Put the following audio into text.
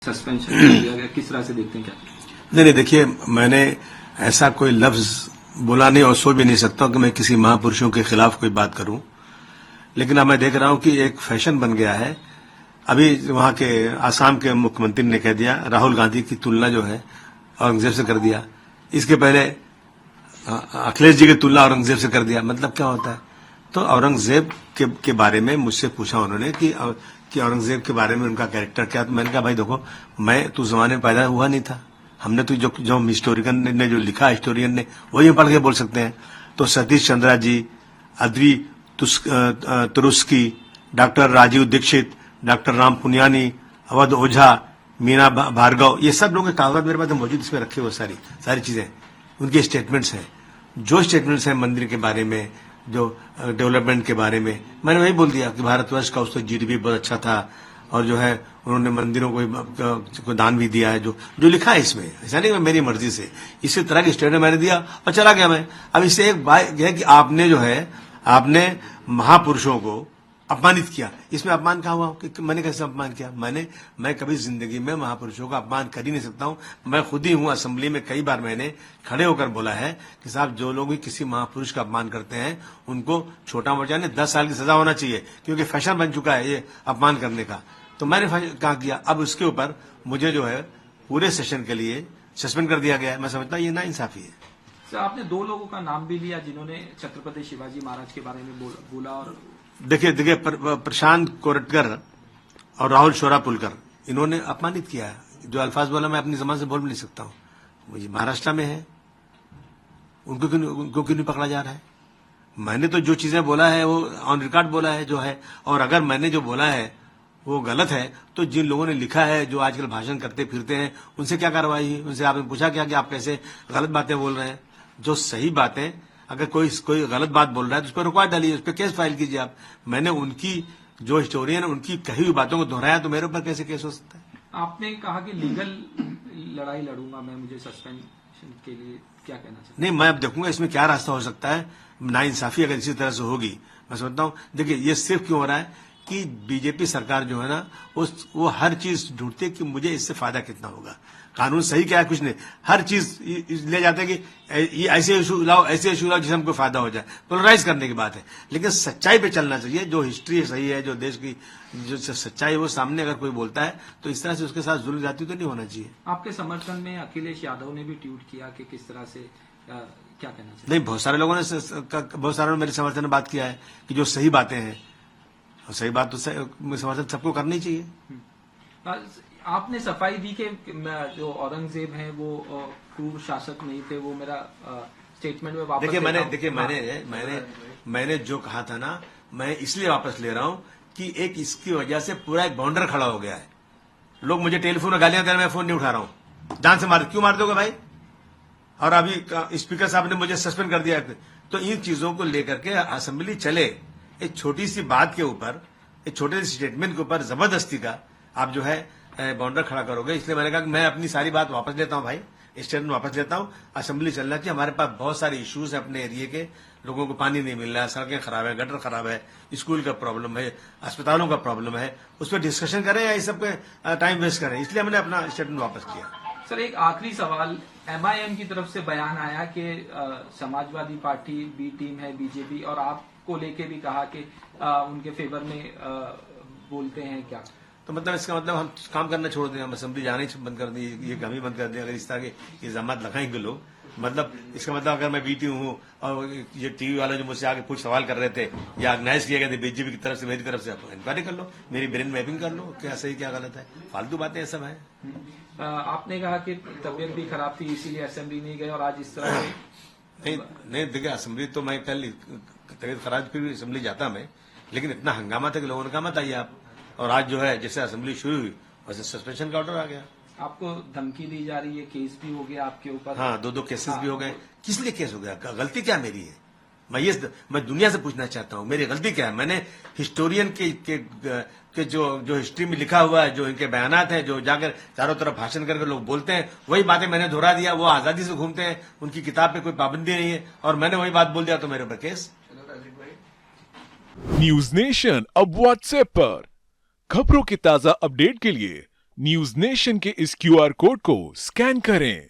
Suspension दिया गया, किस तरह से देखते हैं? क्या नहीं, देखिए, मैंने ऐसा कोई लफ्ज बोला नहीं और सोच भी नहीं सकता कि मैं किसी महापुरुषों के खिलाफ कोई बात करूं। लेकिन अब मैं देख रहा हूं कि एक फैशन बन गया है। अभी वहां के आसाम के मुख्यमंत्री ने कह दिया, राहुल गांधी की तुलना जो है औरंगजेब से कर दिया। इसके पहले अखिलेश जी की तुलना औरंगजेब से कर दिया। मतलब क्या होता है? तो औरंगजेब के बारे में मुझसे पूछा उन्होंने कि औरंगजेब के बारे में उनका कैरेक्टर क्या। तो मैंने कहा, भाई देखो, मैं तो जमाने में पैदा हुआ नहीं था। हमने तो जो हिस्टोरियन ने जो लिखा, हिस्टोरियन ने वही पढ़ के बोल सकते हैं। तो सतीश चंद्रा जी, अद्री तुरुस्की, डॉक्टर राजीव दीक्षित, डॉक्टर राम पुनियानी, अवध ओझा, मीना भार्गव, ये सब लोगों के कागजात मेरे पास मौजूद, इसमें रखे हुए सारी चीजें, उनके स्टेटमेंट्स हैं। जो स्टेटमेंट्स हैं मंदिर के बारे में, जो डेवलपमेंट के बारे में, मैंने वही बोल दिया कि भारतवर्ष का उसका जीडीपी बहुत अच्छा था और जो है उन्होंने मंदिरों को दान भी दिया है। जो लिखा है इसमें, ऐसा नहीं मेरी मर्जी से, इसी तरह की स्टेटमेंट मैंने दिया और चला गया मैं। अब इससे एक बात यह है कि आपने महापुरुषों को अपमानित किया। इसमें अपमान कहाँ हुआ कि मैंने कैसे अपमान किया? मैं कभी जिंदगी में महापुरुषों का अपमान कर ही नहीं सकता हूं। मैं खुद ही हूं, असेंबली में कई बार मैंने खड़े होकर बोला है कि साहब, जो लोग भी किसी महापुरुष का अपमान करते हैं उनको छोटा मोटा नहीं 10 साल की सजा होना चाहिए, क्योंकि फैशन बन चुका है ये अपमान करने का। तो मैंने कहा किया। अब उसके ऊपर मुझे जो है पूरे सेशन के लिए सस्पेंड कर दिया गया है। मैं समझता हूं ये नाइंसाफी है। सर, आपने 2 लोगों का नाम भी लिया जिन्होंने छत्रपति शिवाजी महाराज के बारे में बोला और देखिए, प्रशांत कोरटकर और राहुल शोरापुलकर, इन्होंने अपमानित किया है। जो अल्फाज बोला मैं अपनी जबान से बोल भी नहीं सकता हूं। मुझे महाराष्ट्र में है, उनको क्यों नहीं पकड़ा जा रहा है? मैंने तो जो चीजें बोला है वो ऑन रिकॉर्ड बोला है जो है। और अगर मैंने जो बोला है वो गलत है तो जिन लोगों ने लिखा है, जो आजकल भाषण करते फिरते हैं, उनसे क्या कार्रवाई हुई? उनसे आपने पूछा क्या कि आप कैसे गलत बातें बोल रहे हैं? जो सही बातें, अगर कोई गलत बात बोल रहा है तो उस पर रुकवा डालिए, उस पर केस फाइल कीजिए आप। मैंने उनकी जो हिस्टोरियन उनकी कही हुई बातों को दोहराया, तो मेरे ऊपर कैसे केस हो सकता है? आपने कहा कि लीगल लड़ाई लड़ूंगा मैं, मुझे सस्पेंशन के लिए क्या कहना चाहिए? नहीं, मैं अब देखूंगा इसमें क्या रास्ता हो सकता है। नाइंसाफी अगर इसी तरह से होगी, मैं समझता हूं, देखिए ये सिर्फ क्यों हो रहा है कि बीजेपी सरकार जो है ना, वो हर चीज ढूंढती है कि मुझे इससे फायदा कितना होगा। कानून सही क्या है? कुछ नहीं, हर चीज ले जाते हैं कि ये ऐसे इशू लाओ जिससे हमको फायदा हो जाए। पोलराइज करने की बात है, लेकिन सच्चाई पे चलना चाहिए। जो हिस्ट्री सही है, जो देश की जो सच्चाई है, वो सामने अगर कोई बोलता है तो इस तरह से उसके साथ जुल्म जाती तो नहीं होना चाहिए। आपके समर्थन में अखिलेश यादव ने भी ट्वीट किया कि किस तरह से क्या कहना चाहिए? नहीं, बहुत सारे लोगों ने मेरे समर्थन में बात किया है कि जो सही बातें हैं, सही बात तो समर्थन सबको करनी चाहिए। आपने सफाई दी कि जो औरंगजेब हैं वो क्रूर शासक नहीं थे, वो मेरा स्टेटमेंट में वापस मैंने जो कहा था ना, मैं इसलिए वापस ले रहा हूं कि एक इसकी वजह से पूरा एक बाउंडर खड़ा हो गया है। लोग मुझे टेलीफोन में गालियां दे रहे हैं, मैं फोन नहीं उठा रहा हूं। जान से क्यों मार दोगे भाई? और अभी स्पीकर साहब ने मुझे सस्पेंड कर दिया। तो इन चीजों को लेकर के असेंबली चले, एक छोटी सी बात के ऊपर, एक छोटे से स्टेटमेंट के ऊपर जबरदस्ती का आप जो है बाउंडर खड़ा करोगे। इसलिए मैंने कहा कि मैं अपनी सारी बात वापस लेता हूं भाई, स्टेटमेंट वापस लेता हूं। असेंबली चलना चाहिए। हमारे पास बहुत सारे इश्यूज है अपने एरिया के। लोगों को पानी नहीं मिल रहा है, सड़कें खराब है, गटर खराब है, स्कूल का प्रॉब्लम है, अस्पतालों का प्रॉब्लम है। उस पर डिस्कशन करें या इस सब पे टाइम वेस्ट करें? इसलिए मैंने अपना स्टेटमेंट वापस किया। सर, एक आखिरी सवाल, एमआईएम की तरफ से बयान आया कि समाजवादी पार्टी बी टीम है बीजेपी, और आपको लेके भी कहा कि उनके फेवर में बोलते हैं क्या? तो मतलब इसका मतलब हम काम करना छोड़ दें, हम असेंबली जाना ही बंद कर दें, ये काम ही बंद कर दें अगर इस तरह के इल्जाम लगाएंगे लोग। मतलब इसका मतलब अगर मैं बीटी हूं और ये टीवी वाले जो मुझसे आगे कुछ सवाल कर रहे थे या ऑर्गेनाइज किए गए थे बीजेपी की तरफ से, मेरी तरफ से, आप इंक्वायरी कर लो, मेरी ब्रेन मैपिंग कर लो, क्या सही क्या गलत है। फालतू बातें सब है। आपने कहा कि तबीयत भी खराब थी इसीलिए असेंबली नहीं गए, और आज इस तरह नहीं देखिए, असेंबली तो मैं कल तबीयत खराब फिर भी असेंबली जाता मैं, लेकिन इतना हंगामा था कि लोगों ने कहा मत आइए आप। और आज जो है जैसे असेंबली शुरू हुई वैसे सस्पेंशन का ऑर्डर आ गया। आपको धमकी दी जा रही है, केस भी हो गया आपके ऊपर। हाँ, 2 केसेस भी हो गए। किस लिए केस हो गया? गलती क्या मेरी है? मैं दुनिया से पूछना चाहता हूं, मेरी गलती क्या है? मैंने हिस्टोरियन के जो हिस्ट्री में लिखा हुआ है, जो इनके बयानात हैं, जो जाकर चारों तरफ भाषण करके लोग बोलते हैं, वही बातें मैंने दोहरा दिया। वो आजादी से घूमते हैं, उनकी किताब पे कोई पाबंदी नहीं है, और मैंने वही बात बोल दिया तो मेरे ऊपर केस। न्यूज नेशन अब व्हाट्सएप पर खबरों की ताजा अपडेट के लिए न्यूज नेशन के इस क्यूआर कोड को स्कैन करें